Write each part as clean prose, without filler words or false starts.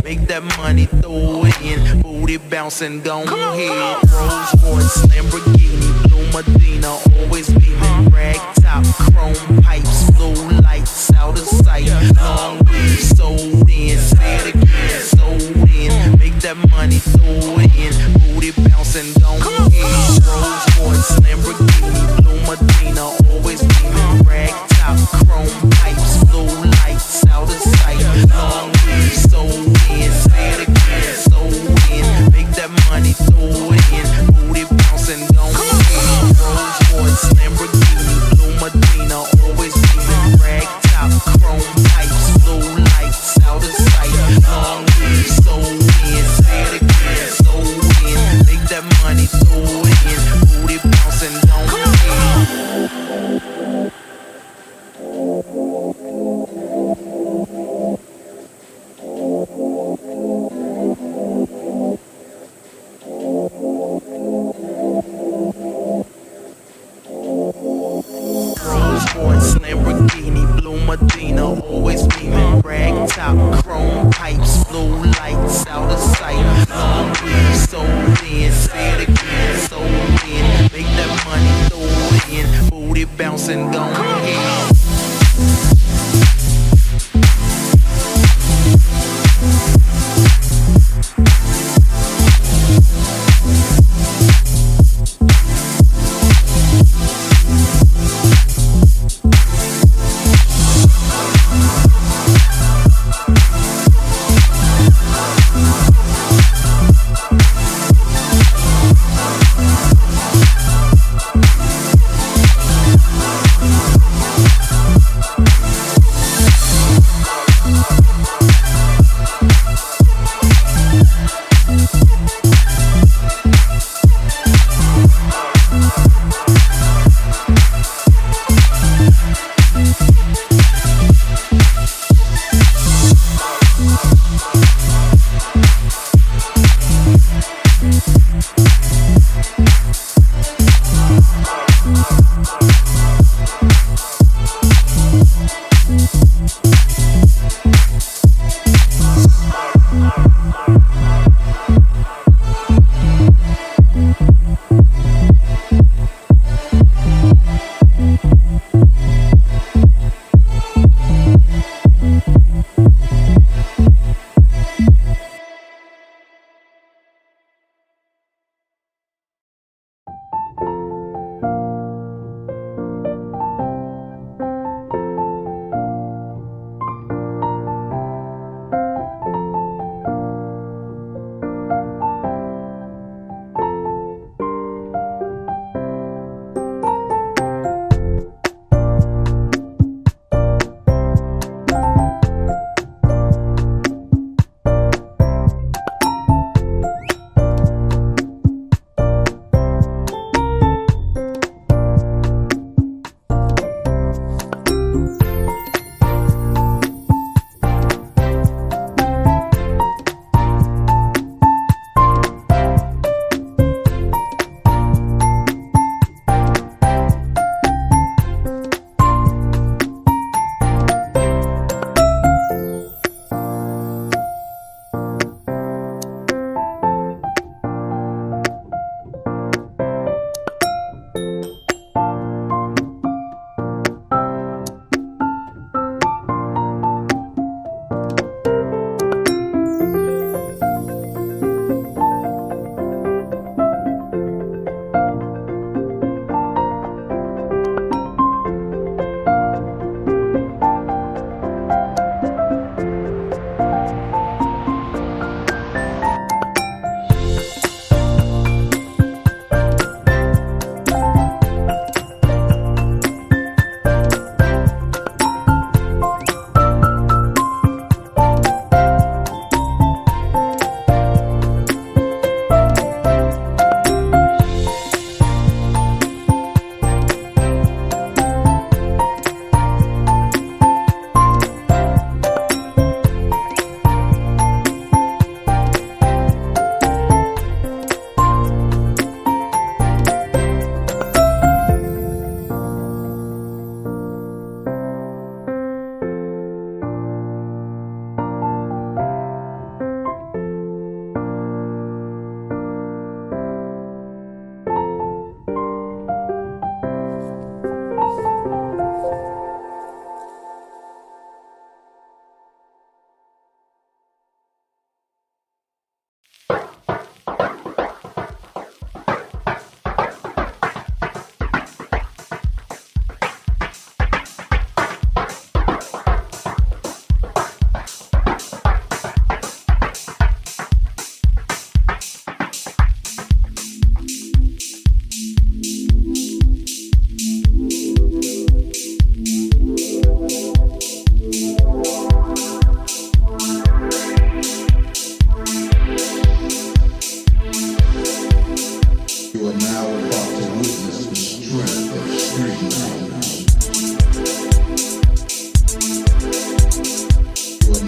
Make that money, throw it in. Booty bouncing, don't hit. Rolls Royce, Lamborghini, Blue Medina, always beaming. Rag top, chrome pipes, blue lights out of sight. Long weed, sold in, say it again, sold in. Make that money, throw it in. Booty bouncing, don't hit. Rolls Royce, Lamborghini, Blue Medina, always beaming. Rag top, chrome pipes, blue lights out of sight. Long weed, sold in, say it again, sold in. Make that money, throw it in. Booty bouncing, don't hit. Rolls Royce, Lamborghini, Blue Medina, always beaming. Rag top, chrome pipes, blue lights out of sight. Long weed, sold in, say it again, sold in. Make that money, throw it in. Booty bouncing, don't hit. Rolls-Royce, Lamborghini, Blue Medina, always beaming. Rag top, chrome pipes, blue lights out of sight. Long weed, sold in, say it again, sold in. Make that money, throw it in. Booty bouncing, don't hit.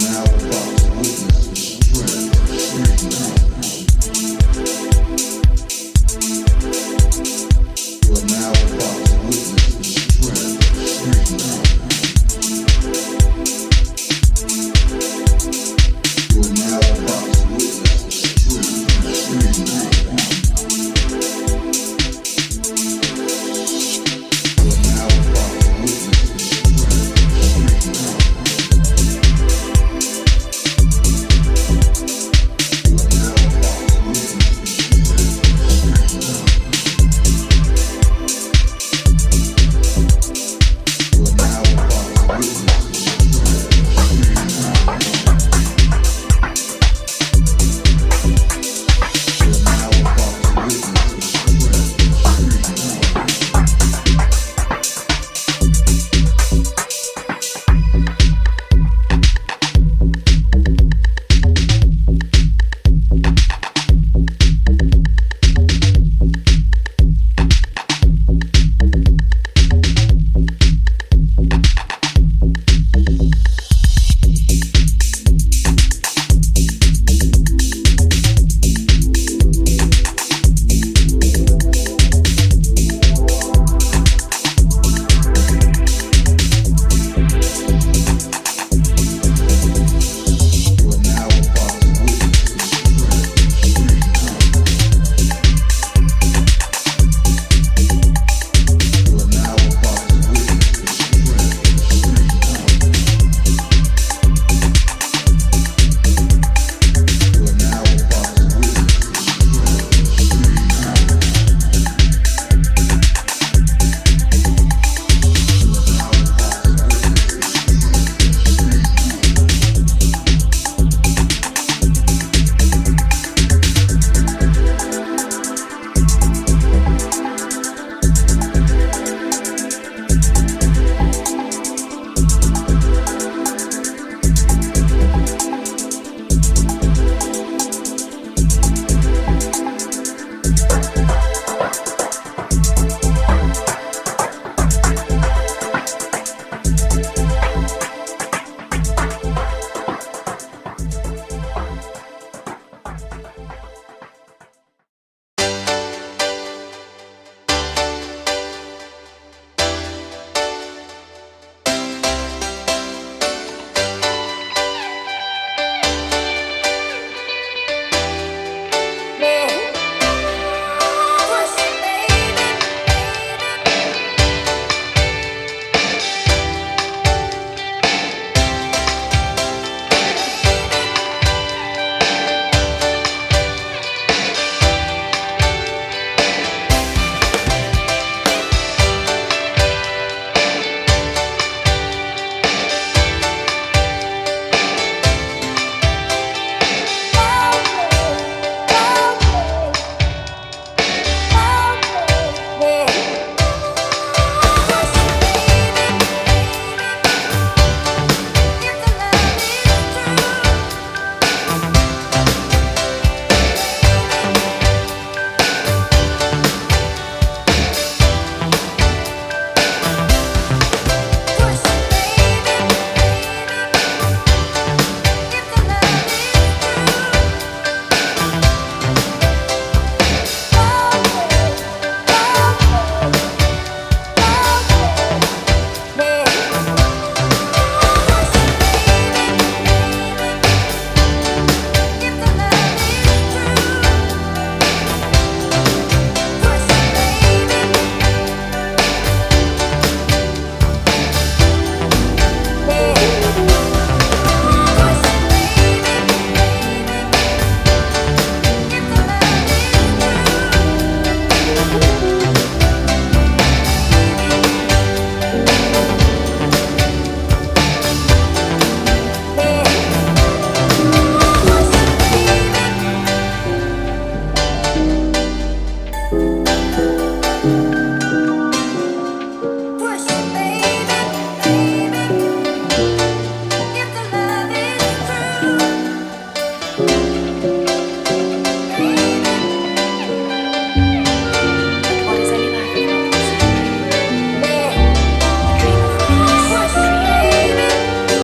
now about